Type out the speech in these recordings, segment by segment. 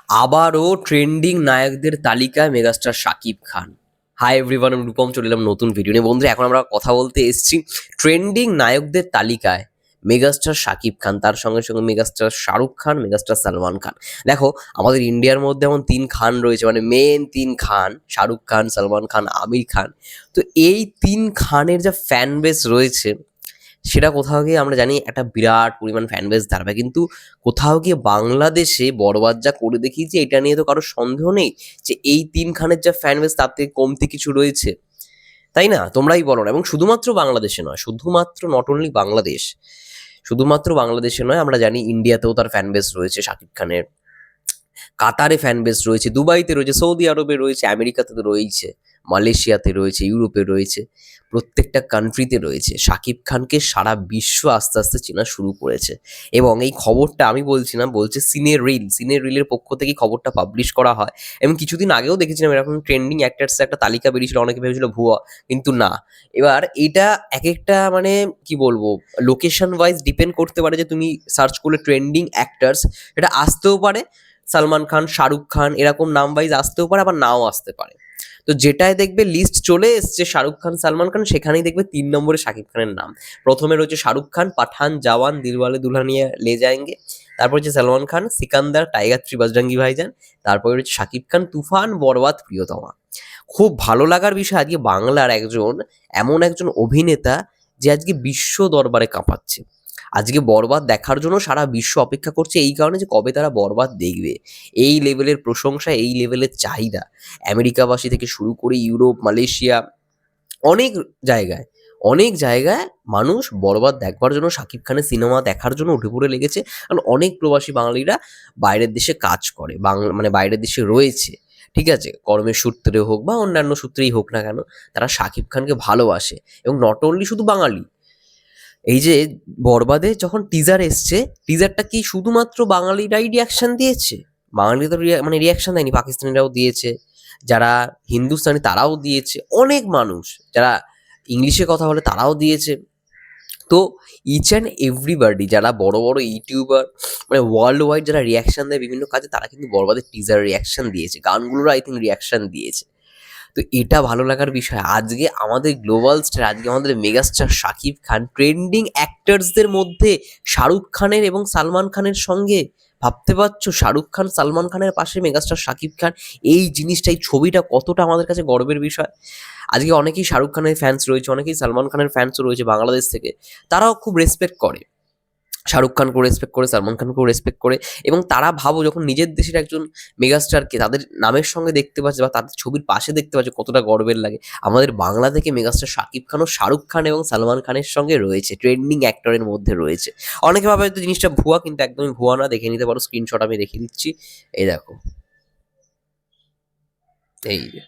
আবারও ট্রেন্ডিং নায়কদের তালিকায় মেগাস্টার শাকিব খান। Hi everyone, আমি রূপম, চলে এলাম নতুন ভিডিও নিয়ে। বন্ধুরা, এখন আমরা কথা বলতে এসেছি ট্রেন্ডিং নায়কদের তালিকায় মেগাস্টার শাকিব খান, তার সঙ্গে সঙ্গে মেগাস্টার শাহরুখ খান, মেগাস্টার সালমান খান। দেখো, আমাদের ইন্ডিয়ার মধ্যে এমন তিন খান রয়েছে, মানে মেন তিন খান, শাহরুখ খান, সালমান খান, আমির খান। তো এই তিন খানের যা ফ্যান বেস রয়েছে, সেটা কোথাও গিয়ে আমরা জানি একটা বিরাট পরিমাণ ফ্যান বেস দাঁড়াবে, কিন্তু কোথাও গিয়ে বাংলাদেশে বড়বাদ যা করে দেখিয়েছে, এটা নিয়ে তো কারো সন্দেহ নেই যে এই তিন খানের যা ফ্যান বেস তার থেকে কমতি কিছু রয়েছে, তাই না? তোমরাই বলো না। এবং শুধুমাত্র বাংলাদেশে নয়, শুধুমাত্র নট অনলি বাংলাদেশ, শুধুমাত্র বাংলাদেশে নয়, আমরা জানি ইন্ডিয়াতেও তার ফ্যান বেস রয়েছে শাকিব খানের, কাতারে ফ্যান বেস রয়েছে, দুবাইতে রয়েছে, সৌদি আরবে রয়েছে, আমেরিকাতে তো রয়েছে, মালয়েশিয়াতে রয়েছে, ইউরোপে রয়েছে, প্রত্যেকটা কান্ট্রিতে রয়েছে। শাকিব খানকে সারা বিশ্ব আস্তে আস্তে চেনা শুরু করেছে। এবং এই খবরটা আমি বলছি না, বলছে সিনে রিলের পক্ষ থেকে খবরটা পাবলিশ করা হয়। এবং কিছুদিন আগেও দেখেছিলাম এরকম ট্রেন্ডিং অ্যাক্টার্স একটা তালিকা বেরিয়েছিল, অনেকে ভেবেছিল ভুয়া, কিন্তু না। এবার এটা এক একটা, মানে কি বলবো, লোকেশন ওয়াইজ ডিপেন্ড করতে পারে, যে তুমি সার্চ করলে ট্রেন্ডিং অ্যাক্টার্স, এটা আসতেও পারে সালমান খান, শাহরুখ খান, এরকম নাম ওয়াইজ আসতেও পারে, আবার নাও আসতে পারে। তো যেটায় দেখবে লিস্ট চলে এসছে শাহরুখ খান, সালমান খান, সেখানেই দেখবে ৩ নম্বরে শাকিব খানের নাম। প্রথমে রয়েছে শাহরুখ খান, পাঠান, জওয়ান, দিলওয়ালে দুলহানিয়া লে যায়েঙ্গে। তারপর হচ্ছে সালমান খান, সিকান্দার, টাইগার 3, বজরঙ্গি ভাইজান। তারপরে রয়েছে শাকিব খান, তুফান, বরবাদ, প্রিয়তমা। খুব ভালো লাগার বিষয়, আজকে বাংলার এমন একজন অভিনেতা যে আজকে বিশ্ব দরবারে কাঁপাচ্ছে। আজকে বরবাদ দেখার জন্য সারা বিশ্ব অপেক্ষা করছে, এই কারণে যে কবে তারা বরবাদ দেখবে। এই লেভেলের প্রশংসা, এই লেভেলের চাহিদা আমেরিকাবাসী থেকে শুরু করে ইউরোপ, মালয়েশিয়া, অনেক জায়গায়, অনেক জায়গায় মানুষ বরবাদ দেখবার জন্য, শাকিব খানের সিনেমা দেখার জন্য উঠে পড়ে লেগেছে। কারণ অনেক প্রবাসী বাঙালিরা বাইরের দেশে কাজ করে, মানে বাইরের দেশে রয়েছে, ঠিক আছে, কর্মের সূত্রে হোক বা অন্যান্য সূত্রেই হোক না কেন, তারা শাকিব খানকে ভালোবাসে। এবং নট অনলি শুধু বাঙালি, এই যে বরবাদে যখন টিজার এসছে, টিজারটা কি শুধুমাত্র বাঙালিরাই রিয়াকশন দিয়েছে? বাঙালি তো মানে রিয়াকশন দেয়নি, পাকিস্তানিরাও দিয়েছে, যারা হিন্দুস্তানি তারাও দিয়েছে, অনেক মানুষ যারা ইংলিশে কথা বলে তারাও দিয়েছে। তো ইচ অ্যান্ড এভরিবাডি, যারা বড় বড় ইউটিউবার, মানে ওয়ার্ল্ড ওয়াইড যারা রিয়াকশন দেয় বিভিন্ন কাজে, তারা কিন্তু বরবাদের টিজার রিয়াকশন দিয়েছে, গানগুলোর আই থিঙ্ক রিয়াকশন দিয়েছে। তো এটা ভালো লাগার বিষয়। আজকে আমাদের গ্লোবাল স্টার, আজকে আমাদের মেগাস্টার শাকিব খান ট্রেন্ডিং অ্যাক্টার্সদের মধ্যে শাহরুখ খানের এবং সালমান খানের সঙ্গে, ভাবতে পারছো শাহরুখ খান সালমান খানের পাশে মেগাস্টার শাকিব খান। এই জিনিসটা, এই ছবিটা কতটা আমাদের কাছে গর্বের বিষয়। আজকে অনেকেই শাহরুখ খানের ফ্যান্স রয়েছে, অনেকেই সালমান খানের ফ্যান্সও রয়েছে বাংলাদেশ থেকে, তারাও খুব রেসপেক্ট করে, শাহরুখ খানকেও রেসপেক্ট করে, সালমান খানকেও রেসপেক্ট করে। এবং তারা ভাবো, যখন নিজের দেশের একজন মেগাস্টারকে তাদের নামের সঙ্গে দেখতে পাচ্ছে বা তাদের ছবির পাশে দেখতে পাচ্ছে, কতটা গর্বের লাগে। আমাদের বাংলা থেকে মেগাস্টার শাকিব খানও শাহরুখ খান এবং সালমান খানের সঙ্গে রয়েছে, ট্রেন্ডিং অ্যাক্টরের মধ্যে রয়েছে। অনেকে ভাবে হয়তো জিনিসটা ভুয়া, কিন্তু একদমই ভুয়া না। দেখে নিতে পারো, স্ক্রিনশট আমি দেখিয়ে দিচ্ছি। এই দেখো, এই যে,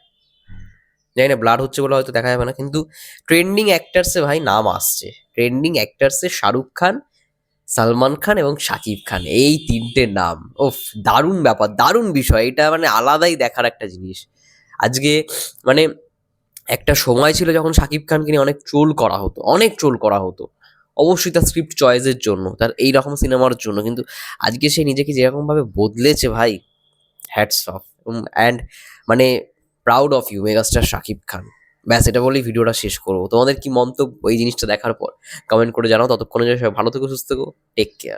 জানি না ব্লার হচ্ছে বলে হয়তো দেখা যাবে না, কিন্তু ট্রেন্ডিং অ্যাক্টার্সে ভাই নাম আসছে। ট্রেন্ডিং অ্যাক্টার্সে শাহরুখ খান, সালমান খান এবং শাকিব খান, এই তিনটে নাম। ওফ, দারুণ ব্যাপার, দারুণ বিষয় এটা, মানে আলাদাই দেখার একটা জিনিস। আজকে মানে একটা সময় ছিল যখন শাকিব খানকে নিয়ে অনেক ট্রোল করা হতো, অনেক ট্রোল করা হতো, অবশ্যই তার স্ক্রিপ্ট চয়েসের জন্য, তার এই রকম সিনেমার জন্য। কিন্তু আজকে সে নিজেকে যেরকম ভাবে বদলেছে ভাই, হ্যাটস অফ। অ্যান্ড মানে proud of you megastar Shakib Khan. ব্যাস, এটা বলেই ভিডিওটা শেষ করবো। তোমাদের কি মন্তব্য এই জিনিসটা দেখার পর কমেন্ট করে জানাও। ততক্ষণে সবাই ভালো থেকো, সুস্থ থেকো, টেক কেয়ার।